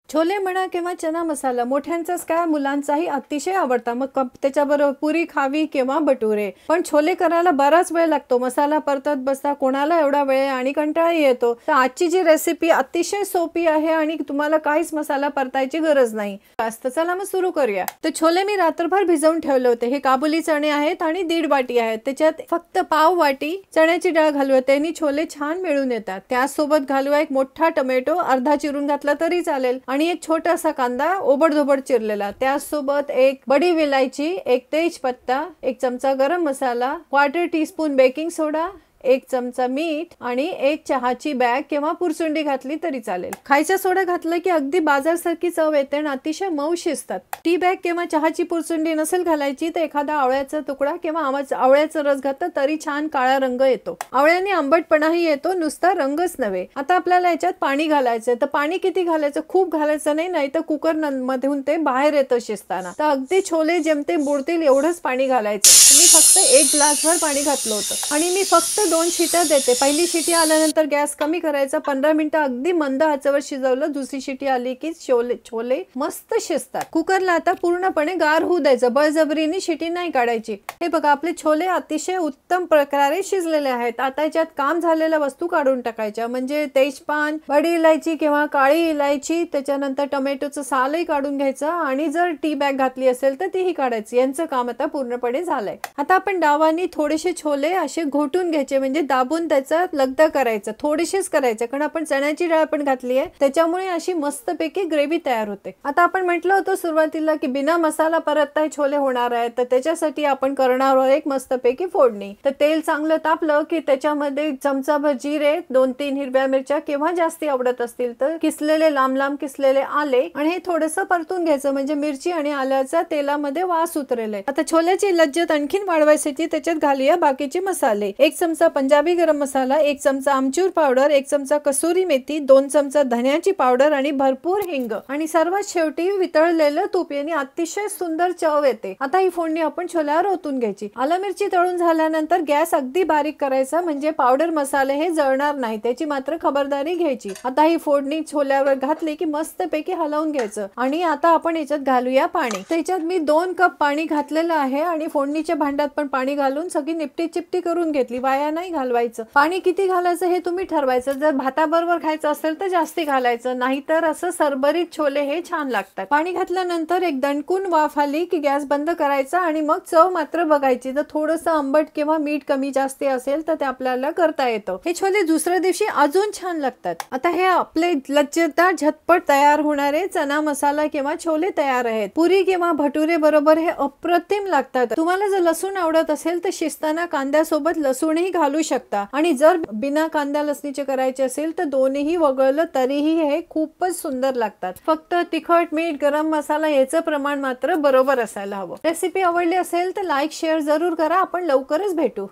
छोले म्हणा किंवा चना मसाला मोठ्यांचाच काय मुलांचाही अतिशय आवडता। मग त्याच्याबरोबर पुरी खावी किंवा भटुरे। पण छोले करायला बराच वेळ लागतो, मसाला परतत बसता कोणाला एवढा वेळ आणि कंटाळा येतो। तर आजची जी रेसिपी अतिशय सोपी आहे आणि तुम्हाला काहीच मसाला परतायची गरज नाही। तर चला मग सुरू करूया। तर छोले मी रात्रभर भिजवून ठेवले होते। हे काबुली चणे आहेत आणि 1.5 वाटी आहेत। त्याच्यात फक्त पाव वाटी चण्याची डाळ घालूया, त्यांनी छोले छान मिळून येतात। त्यासोबत घालूया एक मोठा टोमॅटो, अर्धा चिरून घातला तरी चालेल, आणि एक छोटासा कांदा ओबडधोबड चिरलेला। त्यासोबत एक बडी विलायची, एक तेजपत्ता, एक चमचा गरम मसाला, 1/4 टीस्पून बेकिंग सोडा, 1 चमचा मीठ आणि 1 चहाची बॅग किंवा पुरसुंडी घातली तरी चालेल। खायचा सोडा घातलं की अगदी बाजारसारखी चव येते आणि अतिशय मऊ शिजतात। टी बॅग किंवा चहाची पुरसुंडी नसेल घालायची तर एखादा आवळ्याचा तुकडा किंवा आवळ्याचा रस घातला तरी छान काळा रंग येतो। आवळ्याने आंबटपणाही येतो, नुसता रंगच नव्हे। आता आपल्याला याच्यात पाणी घालायचं। तर पाणी किती घालायचं? खूप घालायचं नाही, नाही तर कुकर मधून ते बाहेर येतं शिजताना। तर अगदी छोले जेमतेम बुडतील एवढंच पाणी घालायचं। मी फक्त 1 ग्लासभर पाणी घातलं होतं आणि मी फक्त 2 शिट्या देते। पहिली शिटी आल्यानंतर गॅस कमी करायचा, 15 मिनिटं अगदी मंद आचेवर शिजवलं। दुसरी शिटी आली की छोले मस्त शिजतात। कुकरला आता पूर्णपणे गार होऊ द्यायचं, बळजबरीने शिटी नाही काढायची। हे बघा, आपले छोले अतिशय उत्तम प्रकारे शिजलेले आहेत। आता याच्यात काम झालेल्या वस्तू काढून टाकायच्या, म्हणजे तेजपान, बडी इलायची किंवा काळी इलायची, त्याच्यानंतर टोमॅटोचं सालही काढून घ्यायचं आणि जर टी बॅग घातली असेल तर तीही काढायची। यांचं काम आता पूर्णपणे झालंय। आता आपण डावानी थोडेसे छोले असे घोटून घ्यायचे, म्हणजे दाबून त्याचा लगदा करायचा। थोडेसेच करायचे, कारण आपण चण्याची डाळ पण घातली आहे, त्याच्यामुळे अशी मस्तपैकी ग्रेव्ही तयार होते। आता आपण म्हटलं होतं सुरुवातीला की बिना मसाला परतता छोले होणार आहेत, तर त्याच्यासाठी आपण करणार आहोत एक मस्तपैकी फोडणी। तर तेल चांगलं तापलं की त्याच्यामध्ये चमचाभर जिरे, 2-3 हिरव्या मिरच्या किंवा जास्ती आवडत असतील तर किसलेले लांब लांब किसलेले आले, आणि हे थोडंसं परतून घ्यायचं, म्हणजे मिरची आणि आल्याचा तेलामध्ये वास उतरेल। आता छोल्याची लज्जत आणखीन वाढवायसाठी त्याच्यात घालूया बाकीचे मसाले। 1 चमचा पंजाबी गरम मसाला, 1 चमचा आमचूर पावडर, 1 चमचा कसुरी मेथी, 2 चमचा धन्याची पावडर आणि भरपूर हिंग, आणि सर्वात शेवटी वितळलेलं तूप, याने अतिशय सुंदर चव येते। आता ही फोडणी आपण छोल्यावर ओतून घ्यायची। आलं मिरची तळून झाल्यानंतर गॅस अगदी बारीक करायचा, म्हणजे पावडर मसाले हे जळणार नाही, त्याची मात्र खबरदारी घ्यायची। आता ही फोडणी छोल्यावर घातली की मस्तपैकी हलवून घ्यायचं, आणि आता आपण याच्यात घालूया पाणी। त्याच्यात मी 2 कप पाणी घातलेलं आहे आणि फोडणीच्या भांड्यात पण पाणी घालून सगळी निपटी चिपटी करून घेतली, वाया नाही घालवायचं। पाणी किती घालायचं हे तुम्ही ठरवायचं, जर भाताबरोबर खायचं असेल तर जास्ती घालायचं, नाहीतर असं सरभरीत छोले हे छान लागतात। पाणी घातल्यानंतर एक दणकून वाफ आली की गॅस बंद करायचा, आणि मग चव मात्र बघायची, जर थोडंसं आंबट किंवा मीठ कमी जास्ती असेल तर ते आपल्याला करता येतं। हे छोले दुसऱ्या दिवशी अजून छान लागतात। आता हे आपले लज्जतदार झटपट तयार होणारे चना मसाला किंवा छोले तयार आहेत। पुरी किंवा भटुरे बरोबर हे अप्रतिम लागतात। तुम्हाला जर लसूण आवडत असेल तर शिजताना कांद्यासोबत लसूणही घालू शकता, आणि जर बिना कांदा लसणीचे करायचे असेल तर दोन्हीही वगळलं तरीही हे खूपच सुंदर लागतात। फक्त तिखट, मीठ, गरम मसाला याचं प्रमाण मात्र बरोबर असायला हवं। रेसिपी आवडली असेल तर लाईक शेअर जरूर करा। आपण लवकरच भेटू।